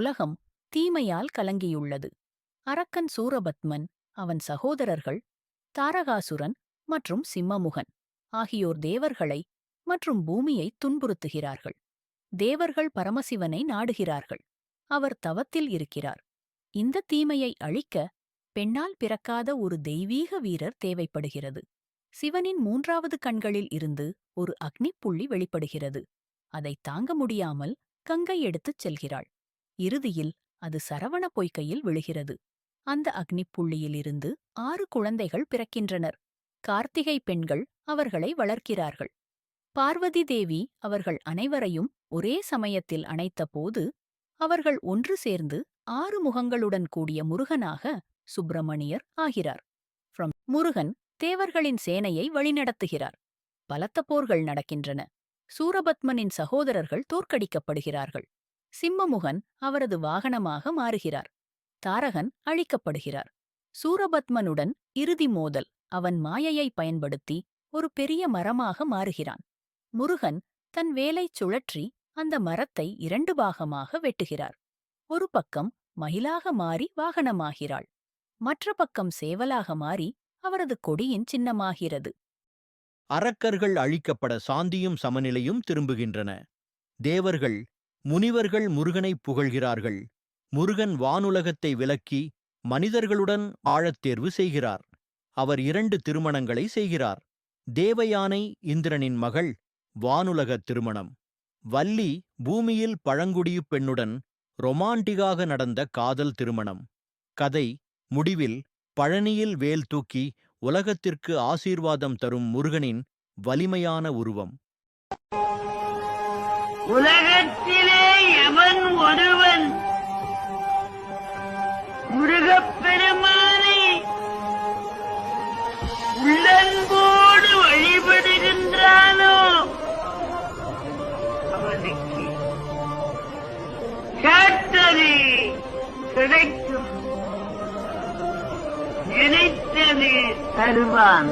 உலகம் தீமையால் கலங்கியுள்ளது. அரக்கன் சூரபத்மன், அவன் சகோதரர்கள் தாரகாசுரன் மற்றும் சிம்மமுகன் ஆகியோர் தேவர்களை மற்றும் பூமியை துன்புறுத்துகிறார்கள். தேவர்கள் பரமசிவனை நாடுகிறார்கள். அவர் தவத்தில் இருக்கிறார். இந்த தீமையை அழிக்க பெண்ணால் பிறக்காத ஒரு தெய்வீக வீரர் தேவைப்படுகிறது. சிவனின் 3வது கண்களில் இருந்து ஒரு அக்னிப் புள்ளி வெளிப்படுகிறது. அதை தாங்க முடியாமல் கங்கை எடுத்துச் செல்கிறாள். இறுதியில் அது சரவண பொய்கையில் விழுகிறது. அந்த அக்னிப் புள்ளியிலிருந்து 6 குழந்தைகள் பிறக்கின்றனர். கார்த்திகை பெண்கள் அவர்களை வளர்க்கிறார்கள். பார்வதி தேவி அவர்கள் அனைவரையும் ஒரே சமயத்தில் அணைத்தபோது அவர்கள் ஒன்று சேர்ந்து 6 முகங்களுடன் கூடிய முருகனாக சுப்பிரமணியர் ஆகிறார். முருகன் தேவர்களின் சேனையை வழிநடத்துகிறார். பலத்த போர்கள் நடக்கின்றன. சூரபத்மனின் சகோதரர்கள் தோற்கடிக்கப்படுகிறார்கள். சிம்மமுகன் அவரது வாகனமாக மாறுகிறார். தாரகன் அழிக்கப்படுகிறார். சூரபத்மனுடன் இறுதி மோதல். அவன் மாயையை பயன்படுத்தி ஒரு பெரிய மரமாக மாறுகிறான். முருகன் தன் வேலைச் சுழற்றி அந்த மரத்தை 2 பாகமாக வெட்டுகிறார். ஒரு பக்கம் மயிலாக மாறி வாகனமாகிறாள். மற்ற பக்கம் சேவலாக மாறி அவரது கொடியின் சின்னமாகிறது. அரக்கர்கள் அழிக்கப்பட சாந்தியும் சமநிலையும் திரும்புகின்றன. தேவர்கள், முனிவர்கள் முருகனைப் புகழ்கிறார்கள். முருகன் வானுலகத்தை விலக்கி மனிதர்களுடன் ஆழத் தேர்வு செய்கிறார். அவர் 2 திருமணங்களை செய்கிறார். தேவயானை இந்திரனின் மகள், வானுலக திருமணம். வள்ளி பூமியில் பழங்குடியுப் பெண்ணுடன் ரொமாண்டிகாக நடந்த காதல் திருமணம். கதை முடிவில் பழனியில் வேல் தூக்கி உலகத்திற்கு ஆசீர்வாதம் தரும் முருகனின் வலிமையான உருவம். உலகத்திலே எவன் ஒருவன் முருகப்பெருமானை உள்ளன்போடு வழிபடுகின்றானோ அவனுக்கு கேட்டது கிடைக்கும், நினைத்தது தருவான்.